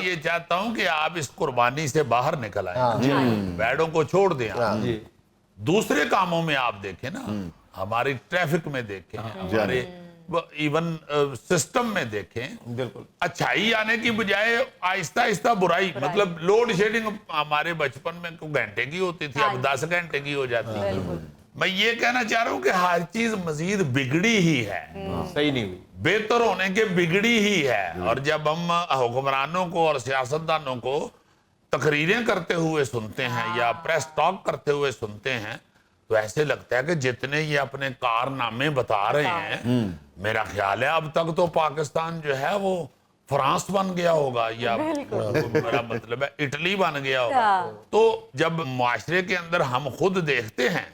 ये चाहता हूं कि आप इस कुर्बानी से बाहर निकल आए, बैडों को छोड़ दें आप। दूसरे कामों में आप देखें ना, हमारी ट्रैफिक में देखें, हमारे इवन सिस्टम में देखें, बिल्कुल अच्छाई आने की बजाय आहिस्ता आहिस्ता बुराई, मतलब लोड शेडिंग हमारे बचपन में तो घंटे की होती थी, अब 10 घंटे की हो जाती है। मैं ये कहना चाह रहा हूं कि हर चीज मजीद बिगड़ी ही है, सही नहीं हुई, बेहतर होने के बिगड़ी ही है। और जब हम हुक्मरानों को और सियासतदानों को तकरीरें करते हुए सुनते हैं या प्रेस टॉक करते हुए सुनते हैं, तो ऐसे लगता है कि जितने ये अपने कारनामे बता रहे हैं, मेरा ख्याल है अब तक तो पाकिस्तान जो है वो फ्रांस बन गया होगा, या मेरा मतलब है इटली बन गया होगा। तो जब मुआशरे के अंदर हम खुद देखते हैं,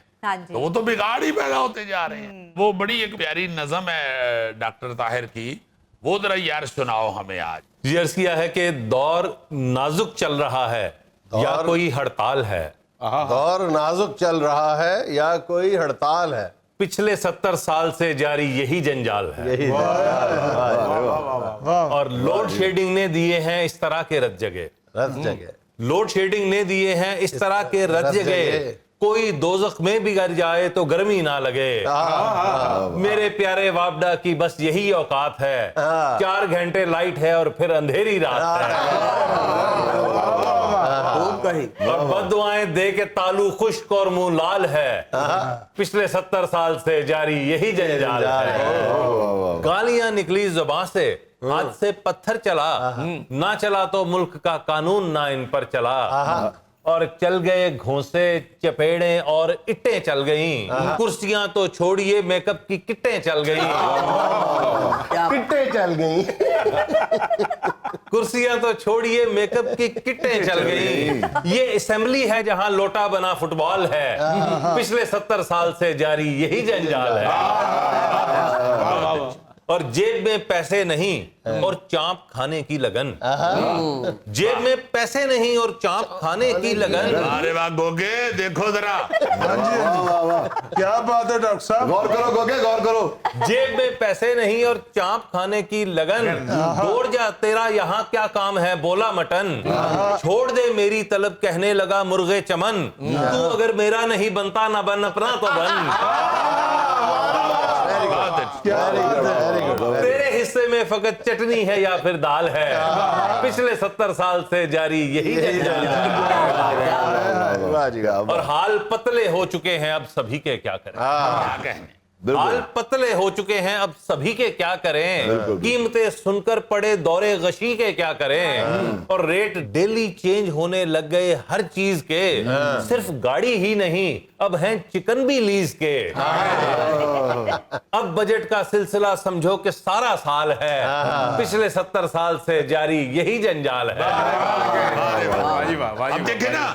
तो वो तो बिगाड़ ही पैदा होते जा रहे हैं। वो बड़ी एक प्यारी नज़म है डॉक्टर ताहिर की, वो जरा यार सुनाओ हमें आज। जी अर्ज किया है कि दौर नाजुक चल रहा है या कोई हड़ताल है। दौर नाजुक चल रहा है या कोई हड़ताल है, पिछले 70 साल से जारी यही जंजाल है। यही और लोड शेडिंग ने दिए हैं इस तरह के रत जगह, लोड शेडिंग ने दिए हैं इस तरह के रत जगह। कोई दोजख में बिगड़ जाए तो गर्मी ना लगे। मेरे प्यारे वापडा की बस यही औकात है, 4 घंटे लाइट है और फिर अंधेरी रात है। और बददुआएं दे के तालू खुश्क और मुंह लाल है, पिछले 70 साल से जारी यही जंजाल है। गालियां निकली जुबान से, हाथ से पत्थर चला, ना चला तो मुल्क का कानून ना इन पर चला। और चल गए घोंसे चपेड़े और इट्टें चल गईं, कुर्सियां तो छोड़िए मेकअप की किट्टें चल गईं। किट्टें चल गई, कुर्सियां तो छोड़िए मेकअप की किट्टें चल गईं। ये असेंबली है जहां लोटा बना फुटबॉल है, पिछले 70 साल से जारी यही जंजाल है। और जेब में पैसे नहीं और चांप खाने की लगन, जेब में पैसे नहीं और चांप खाने की लगन। अरे वाह गोगे, देखो जरा, क्या बात है डॉक्टर साहब, गौर करो गोगे, गौर करो। जेब में पैसे नहीं और चांप खाने की लगन, दौड़ जा तेरा यहाँ क्या काम है बोला मटन, छोड़ दे मेरी तलब कहने लगा मुर्गे चमन, तू अगर मेरा नहीं बनता ना बन अपना तो बन। तेरे हिस्से में फकत चटनी है या फिर दाल है, पिछले 70 साल से जारी यही जंजाल है। और हाल पतले हो चुके हैं अब सभी के क्या करें, क्या कहने। हाल पतले हो चुके हैं अब सभी के क्या करें, कीमतें सुनकर पड़े दौरे गशी के क्या करें। और रेट डेली चेंज होने लग गए हर चीज के, सिर्फ गाड़ी ही नहीं अब हैं चिकन भी लीज के। अब बजट का सिलसिला समझो कि सारा साल है, पिछले 70 साल से जारी यही जंजाल है। अब देखे ना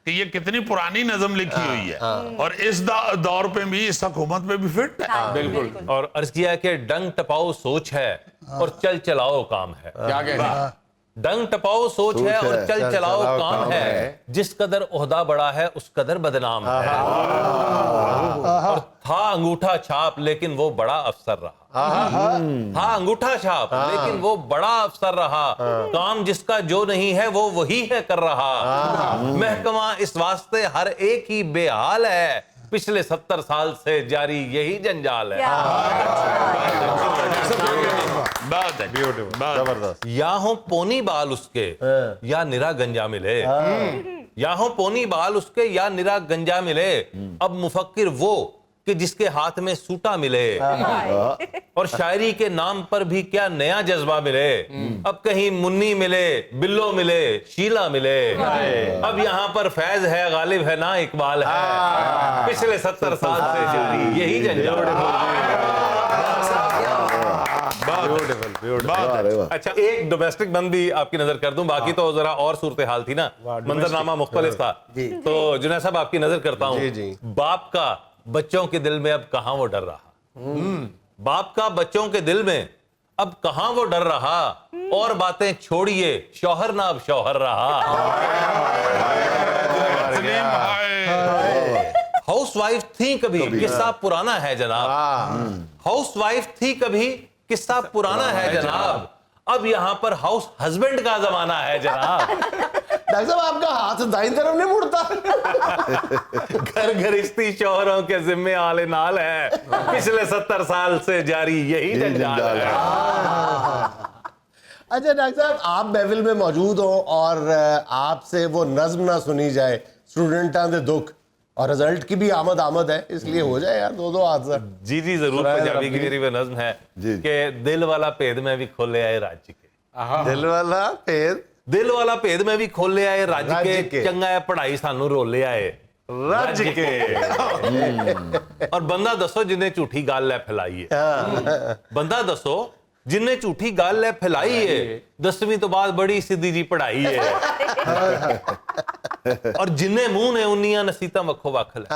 कि ये कितनी पुरानी नज़म लिखी हुई है, और इस दौर पे भी, इस हुकूमत पे भी फिट है। बिल्कुल। और अर्ज किया कि डंग टपाओ सोच है और चल चलाओ काम है। क्या कह रहे हैं? डंग टपाओ सोच है और चल चलाओ काम है, जिस कदर ओहदा बड़ा है उस कदर बदनाम है। और था अंगूठा छाप लेकिन वो बड़ा अफसर रहा, था अंगूठा छाप लेकिन वो बड़ा अफसर रहा, काम जिसका जो नहीं है वो वही है कर रहा। महकमा इस वास्ते हर एक ही बेहाल है, पिछले 70 साल से जारी यही जंजाल है। बात है, जबरदस्त। या हो पोनी बाल उसके या निरा गंजा मिले, या हो पोनी बाल उसके या निरा गंजा मिले। अब मुफक्किर वो कि जिसके हाथ में सूटा मिले, और शायरी के नाम पर भी क्या नया जज्बा मिले। अब कहीं मुन्नी मिले, बिल्लो मिले, शीला मिले, अब यहाँ पर फैज है गालिब है ना इकबाल है, पिछले 70 साल से जारी यही जंजाल। अच्छा, एक डोमेस्टिक बंद भी आपकी नजर कर दूं, बाकी तो जरा और सूरत हाल थी ना, मंजरनामा मुख्तलिफ था। तो जुनैद साहब आपकी नजर करता हूं, बाप का बच्चों के दिल में अब कहां वो डर रहा, बाप का बच्चों के दिल में अब कहां वो डर रहा। और बातें छोड़िए शौहर ना अब शौहर रहा। हाउस वाइफ थी कभी किस्सा पुराना है जनाब, हाउस वाइफ थी कभी किस्सा पुराना है जनाब। अब यहां पर हाउस हस्बैंड का जमाना है जनाब। डॉक्टर साहब आपका हाथ दाईं तरफ नहीं मुड़ता? घर घरिस्ती शौहरों के जिम्मे आले नाल है, पिछले 70 साल से जारी यही जंजाल है। अच्छा डॉक्टर साहब, आप महफिल में मौजूद हो और आपसे वो नज्म ना सुनी जाए, स्टूडेंटां दे दुख और रिजल्ट की भी आमद है, इसलिए हो जाए यार दो हाथ से। जी जी जरूर। पंजाबी की मेरी वो नज्म है कि दिल वाला भेद में भी खोले आए रज के। दिल वाला भेद, दिल वाला भेद में भी खोले आए रज के, चंगा है पढ़ाई सानू रोले आए रज के। और बंदा दसो जिन्हें झूठी गल है फैलाई है, बंदा दसो जिन्हें झूठी गल है फैलाई है, 10वीं तो बाद बड़ी सीधी जी पढ़ाई है। और जिन्हें मुंह ने उन्नियां नसीता वखो वख लै,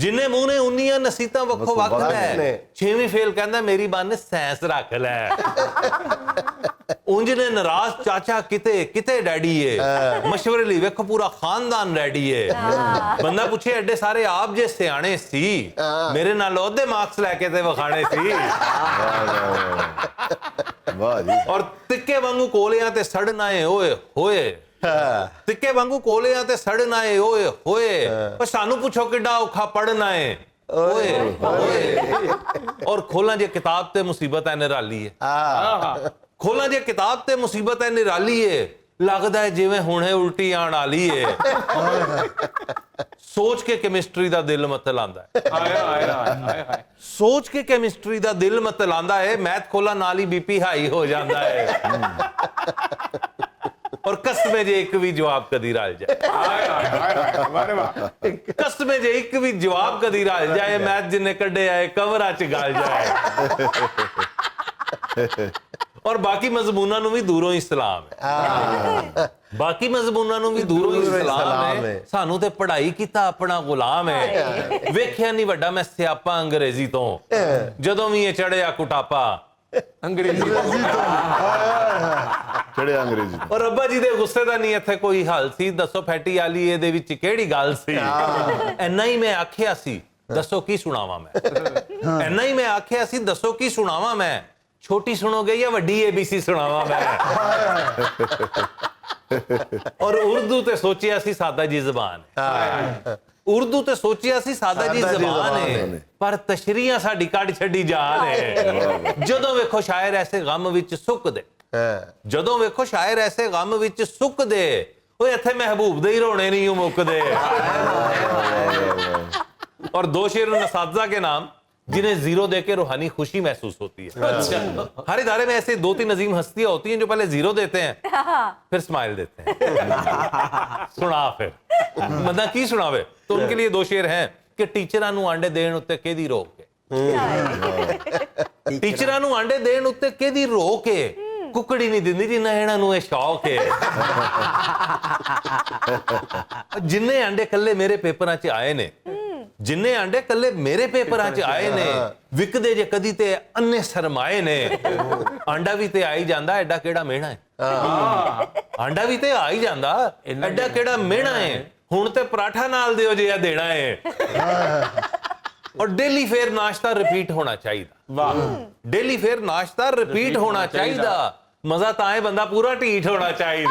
जिन्हें मुंह ने उन्नियां नसीता वखो वख लै, 6वीं फेल कहंदा मेरी बन साइंस रख लै। उंज ने नाराज चाचा किते किते डैडी है, मशवरे ਲਈ ਵੇਖੋ पूरा खानदान रेडी है। बंदा पूछे एडे सारे आप जे सियाणे सी, मेरे नाल ओदे मार्क्स लेके ते वखाणे सी। वाह जी। और तिक्के वांगू कोलियां ते सड़ना है ओए होए, तिक्के वांगू कोलियां ते सड़ना है ओए होए, पर सानू पूछो किड्डा औखा पढ़ना है ओए होए। और खोलां जे किताब ते मुसीबत है निराली है, खोलां जे किताब ते मुसीबत है निराली है, लगदा है जिवें हुणे उल्टी आण वाली है। सोच के केमिस्ट्री दा दिल मतल आंदा है, सोच के केमिस्ट्री दा दिल मतल आंदा है, मैथ खोला नाल ही बीपी हाई हो जाता है। और कसमे जे एक भी जवाब कदी रल जाए, कसमे जे एक भी जवाब कदी रल जाए, मैथ जिन्ने कड्डे आए कवरा च गल जाए। और बाकी मजमूना नूं भी दूरों ही सलाम है, बाकी मजमूना नूं भी दूरों ही सलाम है। सानू ते पढ़ाई कीता अपना गुलाम है, वेख्या नहीं वड्डा मैं स्यापा अंग्रेजी तो, जदों भी ये चढ़िया कुटापा अंग्रेजी चढ़िया अंग्रेजी। और अब्बा जी दे गुस्से दा नहीं इत्थे कोई हल सी, दसो फैटी आली ਇਹਦੇ ਵਿੱਚ ਕਿਹੜੀ ਗੱਲ ਸੀ। ਇੰਨਾ ਹੀ ਮੈਂ ਆਖਿਆ ਸੀ दसो की सुनावा मैं, ਇੰਨਾ ਹੀ मैं आखिया सी दसो की सुनावा मैं, छोटी सुनोगे या वड्डी ABC सुनावा मैं। और उर्दू ते सोचिया सी सादा जी जबान है, उर्दू ते सोचिया सी सादा जी जबान है, पर तशरीहां साडी कढ छड्डी जान है। जदों वेखो शायर ऐसे गम विच सुक दे, जदों वेखो शायर ऐसे गम विच सुक दे, ओए इत्थे महबूब दे ही रोने नहीं मुकदे। और दो शेर नसाजा के नाम जिन्हें जीरो देके रूहानी खुशी महसूस होती है। अच्छा, हर इदारे में ऐसे 2-3 अजीम हस्तियां होती हैं जो पहले जीरो देते हैं फिर स्माइल देते हैं। सुना फिर बंदा की सुनावे, तो उनके लिए 2 शेर हैं कि टीचरां नूं आंडे देण उत्ते केदी रोक के, टीचरां नूं आंडे देण उत्ते केदी रोक के, कुकड़ी नहीं दिंदी जिन्ना इन्हां नूं शौक है। जिन्ने आंडे कल्ले मेरे पेपरां च आए ने, जिन्ने आंडे कल्ले मेरे पेपरां च आए ने, विकदे जे कदी ते अन्ने सरमाए ने। आंडा भी ते आ ही जांदा, एडा केड़ा मेहना है। आंडा भी ते आ ही जांदा, एडा केड़ा मेहना है। हुण ते पराठा नाल दिओ जिहा देना है। और डेली फेयर नाश्ता रिपीट होना चाहिए, डेली फेयर नाश्ता रिपीट होना चाहिए। मजा ताए बंदा पूरा ढीठ होना चाहिए।